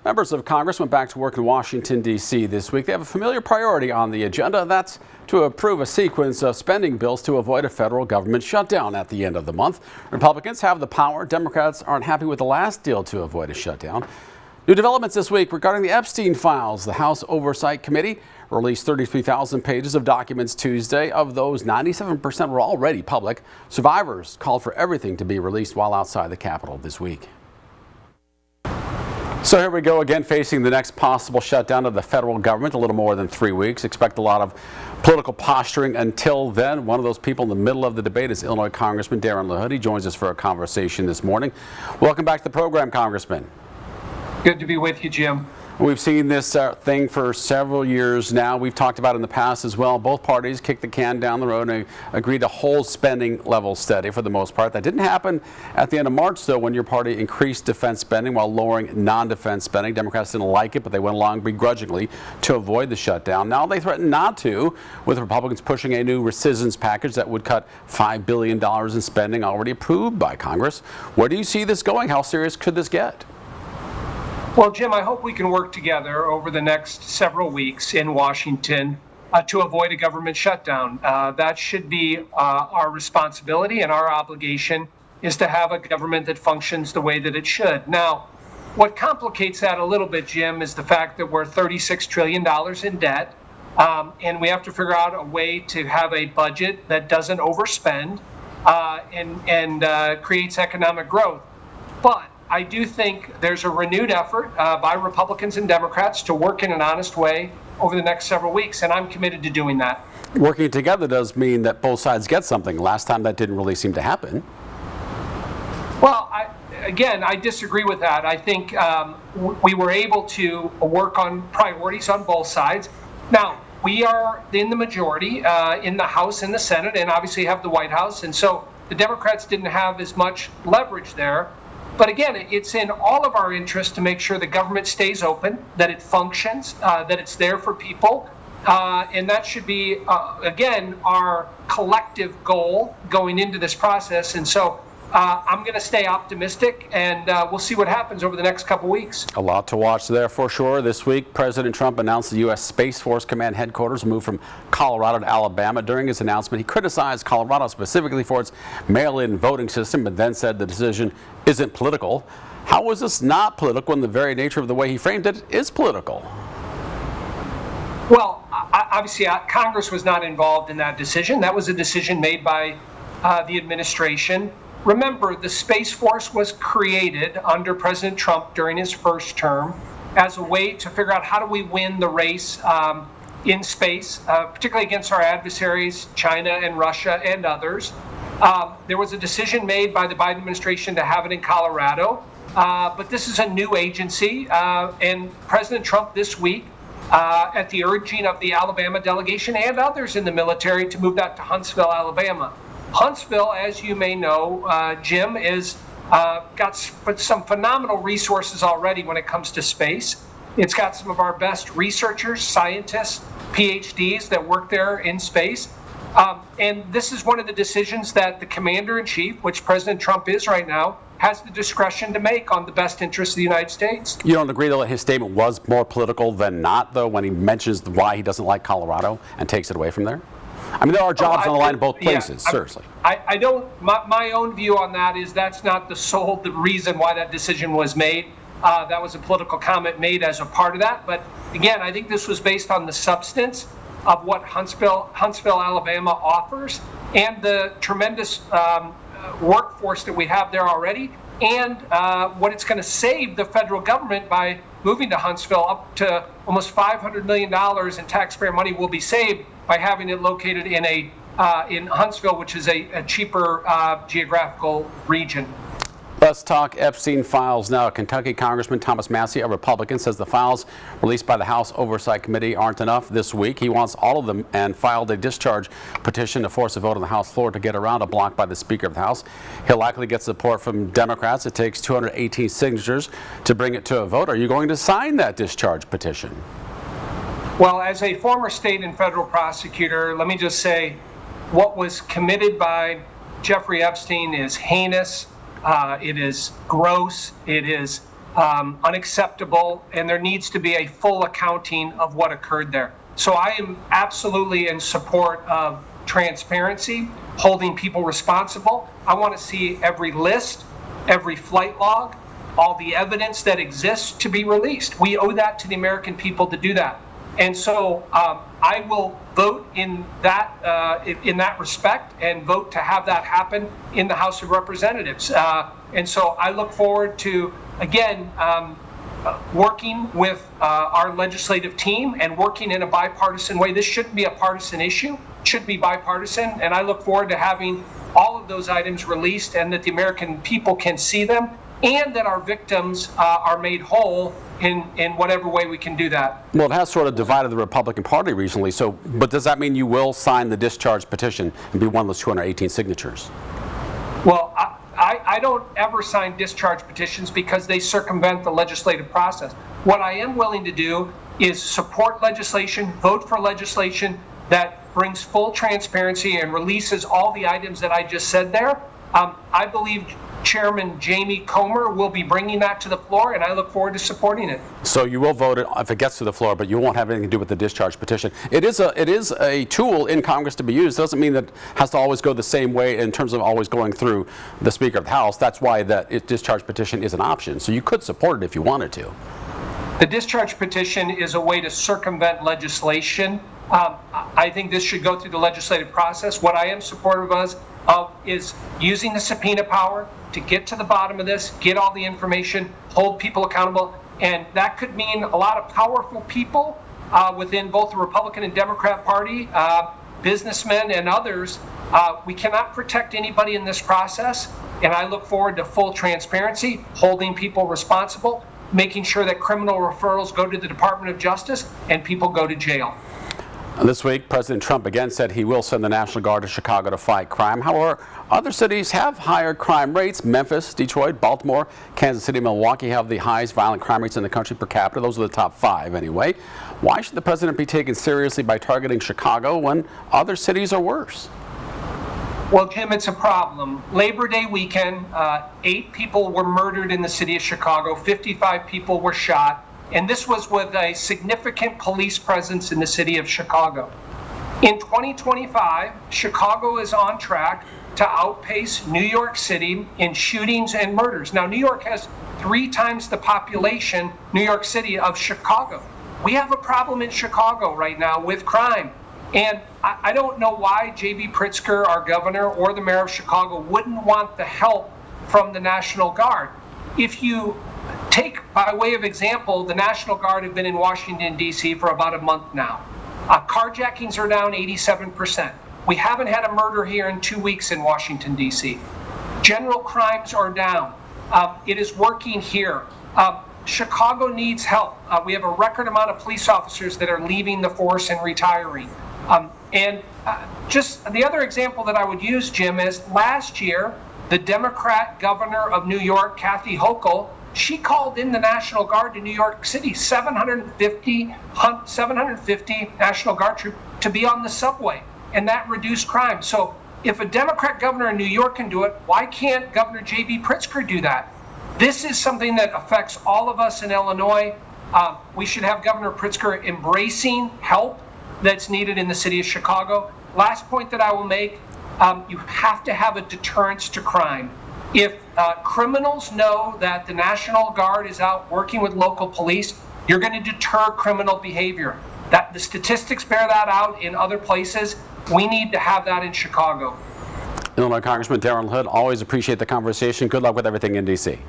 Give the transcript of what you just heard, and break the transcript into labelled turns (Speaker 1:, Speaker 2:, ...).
Speaker 1: Members of Congress went back to work in Washington, D.C. this week. They have a familiar priority on the agenda. That's to approve a sequence of spending bills to avoid a federal government shutdown at the end of the month. Republicans have the power. Democrats aren't happy with the last deal to avoid a shutdown. New developments this week regarding the Epstein files. The House Oversight Committee released 33,000 pages of documents Tuesday. Of those, 97% were already public. Survivors called for everything to be released while outside the Capitol this week. So here we go again, facing the next possible shutdown of the federal government, a little more than 3 weeks. Expect a lot of political posturing until then. One of those people in the middle of the debate is Illinois Congressman LaHood. He joins us for a conversation this morning. Welcome back to the program, Congressman.
Speaker 2: Good to be with you, Jim.
Speaker 1: We've seen this thing for several years now. We've talked about it in the past as well. Both parties kicked the can down the road and agreed to hold spending levels steady for the most part. That didn't happen at the end of March, though, when your party increased defense spending while lowering non-defense spending. Democrats didn't like it, but they went along begrudgingly to avoid the shutdown. Now they threaten not to, with Republicans pushing a new rescissions package that would cut $5 billion in spending already approved by Congress. Where do you see this going? How serious could this get?
Speaker 2: Well, Jim, I hope we can work together over the next several weeks in Washington to avoid a government shutdown. That should be our responsibility, and our obligation is to have a government that functions the way that it should. Now, what complicates that a little bit, Jim, is the fact that we're $36 trillion in debt, and we have to figure out a way to have a budget that doesn't overspend and creates economic growth. But I do think there's a renewed effort by Republicans and Democrats to work in an honest way over the next several weeks, and I'm committed to doing that.
Speaker 1: Working together does mean that both sides get something. Last time that didn't really seem to happen.
Speaker 2: Well, I disagree with that. I think we were able to work on priorities on both sides. Now, we are in the majority in the House and the Senate, and obviously have the White House, and so the Democrats didn't have as much leverage there. But again, it's in all of our interest to make sure the government stays open, that it functions, that it's there for people. And that should be, again, our collective goal going into this process. And so I'm going to stay optimistic, and we'll see what happens over the next couple weeks.
Speaker 1: A lot to watch there for sure. This week, President Trump announced the U.S. Space Force Command headquarters moved from Colorado to Alabama. During his announcement, he criticized Colorado specifically for its mail-in voting system, but then said the decision isn't political. How was this not political when the very nature of the way he framed it is political?
Speaker 2: Well, obviously, Congress was not involved in that decision. That was a decision made by the administration. Remember, the Space Force was created under President Trump during his first term as a way to figure out how do we win the race in space, particularly against our adversaries, China and Russia and others. There was a decision made by the Biden administration to have it in Colorado, but this is a new agency, and President Trump this week, at the urging of the Alabama delegation and others in the military, to move that to Huntsville, Alabama. Huntsville, as you may know, Jim, is got some phenomenal resources already when it comes to space. It's got some of our best researchers, scientists, PhDs that work there in space. And this is one of the decisions that the commander-in-chief, which President Trump is right now, has the discretion to make on the best interests of the United States.
Speaker 1: You don't agree, though, that his statement was more political than not, though, when he mentions why he doesn't like Colorado and takes it away from there? I mean, there are jobs on the line in both places, seriously.
Speaker 2: I don't, my own view on that is that's not the reason why that decision was made. That was a political comment made as a part of that. But again, I think this was based on the substance of what Huntsville, Alabama offers, and the tremendous workforce that we have there already, and what it's going to save the federal government by moving to Huntsville. Up to almost $500 million in taxpayer money will be saved by having it located in Huntsville, which is a cheaper geographical region.
Speaker 1: Let's talk Epstein files now. Kentucky Congressman Thomas Massie, a Republican, says the files released by the House Oversight Committee aren't enough this week. He wants all of them and filed a discharge petition to force a vote on the House floor to get around a block by the Speaker of the House. He'll likely get support from Democrats. It takes 218 signatures to bring it to a vote. Are you going to sign that discharge petition?
Speaker 2: Well, as a former state and federal prosecutor, let me just say what was committed by Jeffrey Epstein is heinous. It is gross. It is unacceptable, and there needs to be a full accounting of what occurred there. So I am absolutely in support of transparency, holding people responsible. I want to see every list, every flight log, all the evidence that exists to be released. We owe that to the American people to do that. And so I will vote in that respect and vote to have that happen in the House of Representatives. And so I look forward to, again, working with our legislative team and working in a bipartisan way. This shouldn't be a partisan issue, it should be bipartisan. And I look forward to having all of those items released and that the American people can see them, and that our victims are made whole in whatever way we can do that.
Speaker 1: Well, it has sort of divided the Republican Party recently, but does that mean you will sign the discharge petition and be one of those 218 signatures?
Speaker 2: Well, I don't ever sign discharge petitions because they circumvent the legislative process. What I am willing to do is support legislation, vote for legislation that brings full transparency and releases all the items that I just said there. I believe Chairman Jamie Comer will be bringing that to the floor, and I look forward to supporting it.
Speaker 1: So you will vote it if it gets to the floor, but you won't have anything to do with the discharge petition. It is a tool in Congress to be used. It doesn't mean that it has to always go the same way in terms of always going through the Speaker of the House. That's why that discharge petition is an option. So you could support it if you wanted to.
Speaker 2: The discharge petition is a way to circumvent legislation. I think this should go through the legislative process. What I am supportive of is using the subpoena power to get to the bottom of this, get all the information, hold people accountable, and that could mean a lot of powerful people within both the Republican and Democrat Party, businessmen and others. We cannot protect anybody in this process, and I look forward to full transparency, holding people responsible, making sure that criminal referrals go to the Department of Justice and people go to jail.
Speaker 1: This week, President Trump again said he will send the National Guard to Chicago to fight crime. However, other cities have higher crime rates. Memphis, Detroit, Baltimore, Kansas City, Milwaukee have the highest violent crime rates in the country per capita. Those are the top 5 anyway. Why should the president be taken seriously by targeting Chicago when other cities are worse?
Speaker 2: Well, Jim, it's a problem. Labor Day weekend, 8 people were murdered in the city of Chicago, 55 people were shot. And this was with a significant police presence in the city of Chicago. In 2025, Chicago is on track to outpace New York City in shootings and murders. Now, New York has 3 times the population, New York City, of Chicago. We have a problem in Chicago right now with crime. And I don't know why J.B. Pritzker, our governor, or the mayor of Chicago wouldn't want the help from the National Guard. If you take, by way of example, the National Guard have been in Washington, D.C. for about a month now. Carjackings are down 87%. We haven't had a murder here in 2 weeks in Washington, D.C. General crimes are down. It is working here. Chicago needs help. We have a record amount of police officers that are leaving the force and retiring. Just the other example that I would use, Jim, is last year, the Democrat governor of New York, Kathy Hochul, she called in the National Guard to New York City, 750 National Guard troops to be on the subway, and that reduced crime. So if a Democrat governor in New York can do it, why can't Governor J.B. Pritzker do that? This is something that affects all of us in Illinois. We should have Governor Pritzker embracing help that's needed in the city of Chicago. Last point that I will make, you have to have a deterrence to crime. If criminals know that the National Guard is out working with local police, you're going to deter criminal behavior. The statistics bear that out in other places. We need to have that in Chicago.
Speaker 1: Illinois Congressman Darren LaHood, always appreciate the conversation. Good luck with everything in D.C.